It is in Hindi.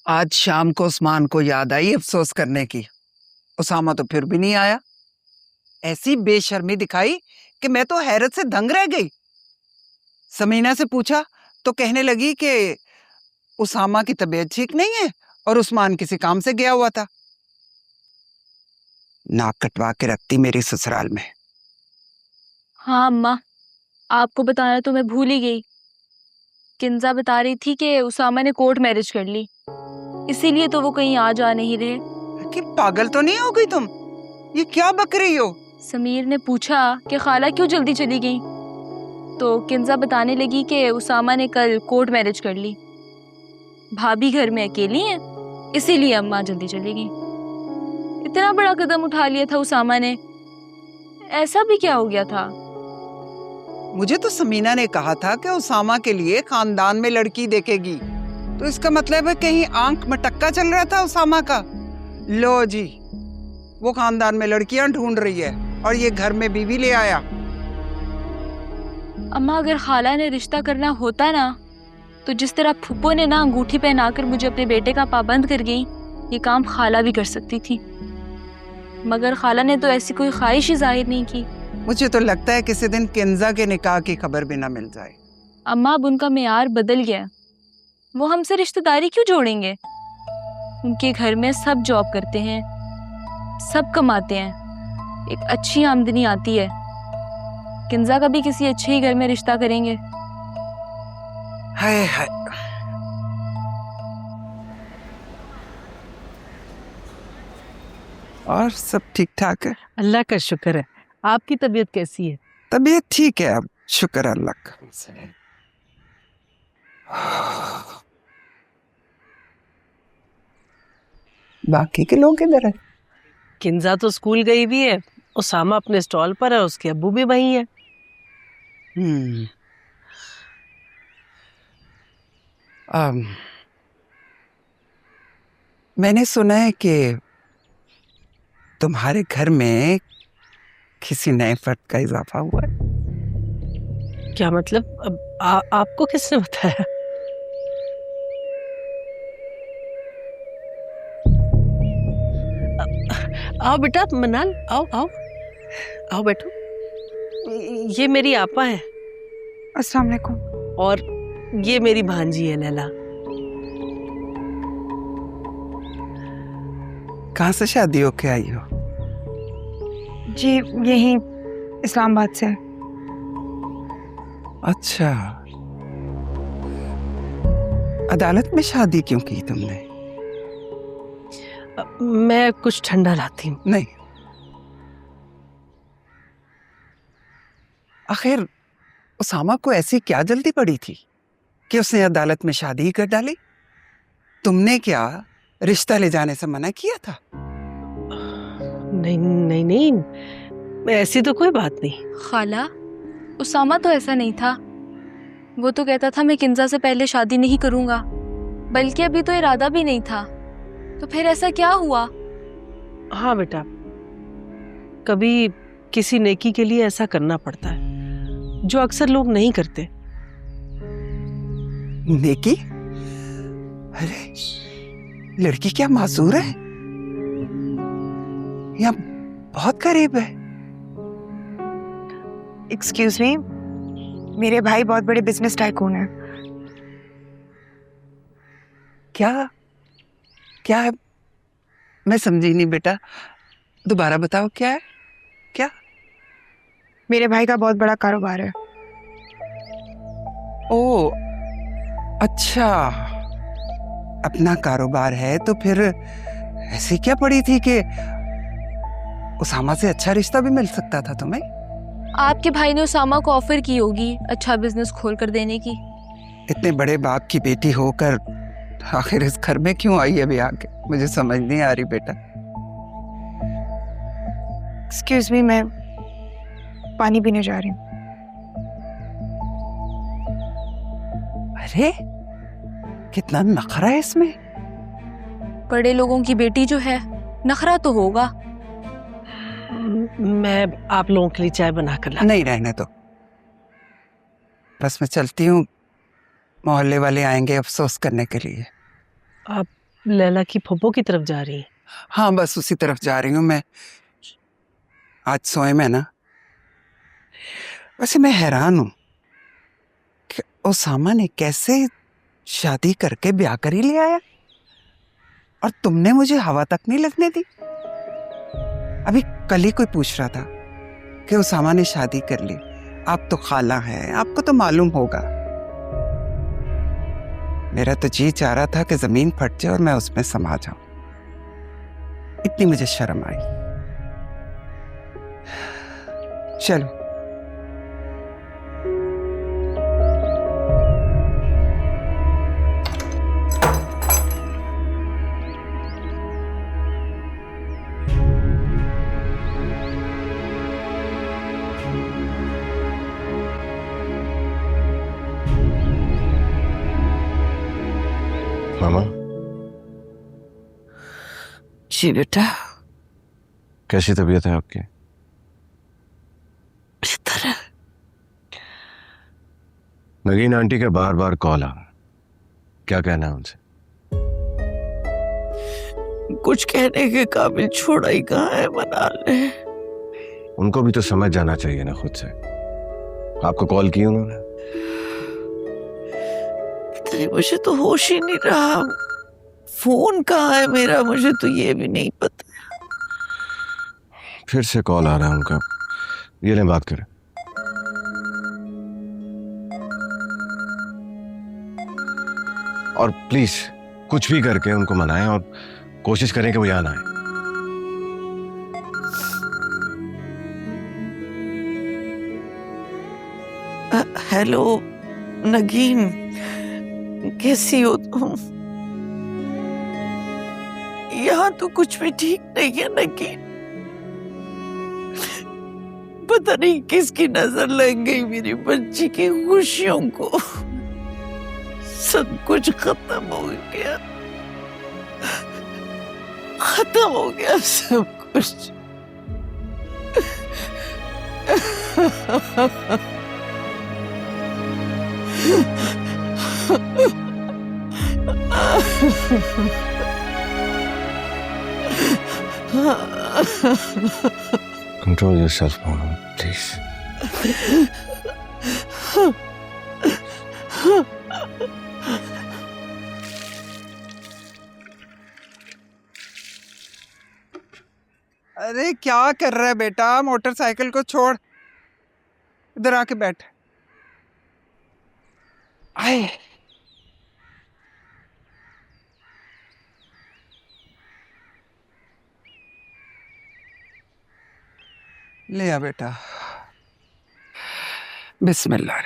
आज शाम को उस्मान को याद आई अफसोस करने की। उसामा तो फिर भी नहीं आया। ऐसी बेशर्मी दिखाई कि मैं तो हैरत से दंग रह गई। समीना से पूछा तो कहने लगी कि उसामा की तबीयत ठीक नहीं है और उस्मान किसी काम से गया हुआ था। नाक कटवा के रखती मेरी ससुराल में। हाँ अम्मा, आपको बताना तो मैं भूल ही गई। किंजा बता रही थी कि उसामा ने कोर्ट मैरिज कर ली, इसीलिए तो वो कहीं आ जा नहीं रहे। कि पागल तो नहीं हो गई तुम? ये क्या बक रही हो? समीर ने पूछा कि खाला क्यों जल्दी चली गई, तो किंजा बताने लगी कि उसामा ने कल कोर्ट मैरिज कर ली। भाभी घर में अकेली हैं, इसीलिए अम्मा जल्दी चली गई। इतना बड़ा कदम उठा लिया था उसामा ने, ऐसा भी क्या हो गया था? मुझे तो समीना ने कहा था कि उसामा के लिए खानदान में लड़की देखेगी, तो इसका मतलब है कहीं आंख मटक्का चल रहा था उसामा का। लो जी, वो खानदान में लड़कियां ढूंढ रही है और ये घर में बीवी ले आया। अम्मा, अगर खाला ने रिश्ता करना होता ना, तो जिस तरह फूफो ने ना अंगूठी पहनाकर मुझे अपने बेटे का पाबंद कर गई, ये काम खाला भी कर सकती थी। मगर खाला ने तो ऐसी कोई ख्वाहिश ही जाहिर नहीं की। मुझे तो लगता है किसी दिन किंजा के निकाह की खबर भी ना मिल जाए। अम्मा, अब उनका मेयार बदल गया, वो हमसे रिश्तेदारी क्यों जोड़ेंगे? उनके घर में सब जॉब करते हैं, सब कमाते हैं, एक अच्छी आमदनी आती है। किंजा का भी किसी अच्छे ही घर में रिश्ता करेंगे। हाय हाय। और सब ठीक ठाक है? अल्लाह का शुक्र है। आपकी तबीयत कैसी है? तबीयत ठीक है अब, शुक्र अल्लाह का। बाकी के लोग किधर है? किंजा तो स्कूल गई हुई है, उसामा अपने स्टॉल पर है, उसके अब्बू भी वहीं है। मैंने सुना है कि तुम्हारे घर में किसी नए फर्द का इजाफा हुआ है। क्या मतलब? अब आपको किसने बताया? आओ बेटा मनाल, आओ आओ आओ बैठो। ये मेरी आपा है। अस्सलाम वालेकुम। और ये मेरी भांजी है लैला। कहाँ से शादी होके आई हो? जी यही इस्लामाबाद से। अच्छा, अदालत में शादी क्यों की तुमने? मैं कुछ ठंडा लाती हूँ। नहीं, आखिर उसामा को ऐसी क्या जल्दी पड़ी थी कि उसने अदालत में शादी ही कर डाली? तुमने क्या रिश्ता ले जाने से मना किया था? नहीं नहीं नहीं, ऐसी तो कोई बात नहीं। खाला, उसामा तो ऐसा नहीं था। वो तो कहता था मैं किंजा से पहले शादी नहीं करूंगा, बल्कि अभी तो इरादा भी नहीं था। तो फिर ऐसा क्या हुआ? हाँ बेटा, कभी किसी नेकी के लिए ऐसा करना पड़ता है जो अक्सर लोग नहीं करते। नेकी? अरे लड़की क्या मासूर है या बहुत करीब है? एक्सक्यूज मी, मेरे भाई बहुत बड़े बिजनेस टाइकून हैं। क्या क्या है? मैं समझी नहीं बेटा, दोबारा बताओ क्या है? क्या? मेरे भाई का बहुत बड़ा कारोबार है। ओ अच्छा, अपना कारोबार है तो फिर ऐसी क्या पड़ी थी कि उसामा से अच्छा रिश्ता भी मिल सकता था तुम्हें? आपके भाई ने उसामा को ऑफर की होगी अच्छा बिजनेस खोल कर देने की। इतने बड़े बाप की बेटी होकर आखिर इस घर में क्यों आई अभी आके? मुझे समझ नहीं आ रही बेटा। एक्सक्यूज मी, मैं पानी पीने जा रही हूँ। अरे कितना नखरा है इसमें। बड़े लोगों की बेटी जो है, नखरा तो होगा। मैं आप लोगों के लिए चाय बना कर ला। नहीं रहने दो, बस मैं चलती हूँ, मोहल्ले वाले आएंगे अफसोस करने के लिए। आप लैला की फुप्पो की तरफ जा रही हैं? हाँ, बस उसी तरफ जा रही हूँ मैं। आज सोए में ना, वैसे मैं हैरान हूँ कि ओसामा ने कैसे शादी करके ब्याह कर ही ले आया, और तुमने मुझे हवा तक नहीं लगने दी। अभी कल ही कोई पूछ रहा था कि ओसामा ने शादी कर ली, आप तो खाला हैं, आपको तो मालूम होगा। मेरा तो जी चाह रहा था कि जमीन फट जाए और मैं उसमें समा जाऊं। इतनी मुझे शर्म आई। चलो, मामा, जी बेटा। कैसी तबीयत है आपकी? बेहतर है। नगीन आंटी का बार बार कॉल आ, क्या कहना है उनसे? कुछ कहने के काबिल छोड़ा ही कहाँ है मनाल ने। उनको भी तो समझ जाना चाहिए ना खुद से। आपको कॉल की उन्होंने? पता नहीं, मुझे तो होश ही नहीं रहा। फोन कहाँ है मेरा, मुझे तो ये भी नहीं पता। फिर से कॉल आ रहा है उनका, ये लें बात करें। और प्लीज कुछ भी करके उनको मनाएं और कोशिश करें कि वो यहाँ ना आए। हेलो नगीन, कैसी हो तुम? यहाँ तो कुछ भी ठीक नहीं है नगीन। पता नहीं किसकी नजर लग गई मेरी बच्ची की खुशियों को। सब कुछ खत्म हो गया, खत्म हो गया सब कुछ। Control yourself, Mama, please. अरे क्या कर रहा है बेटा? मोटरसाइकिल को छोड़, इधर आके बैठ। आए, ले आ बेटा। बिस्मिल्लाह।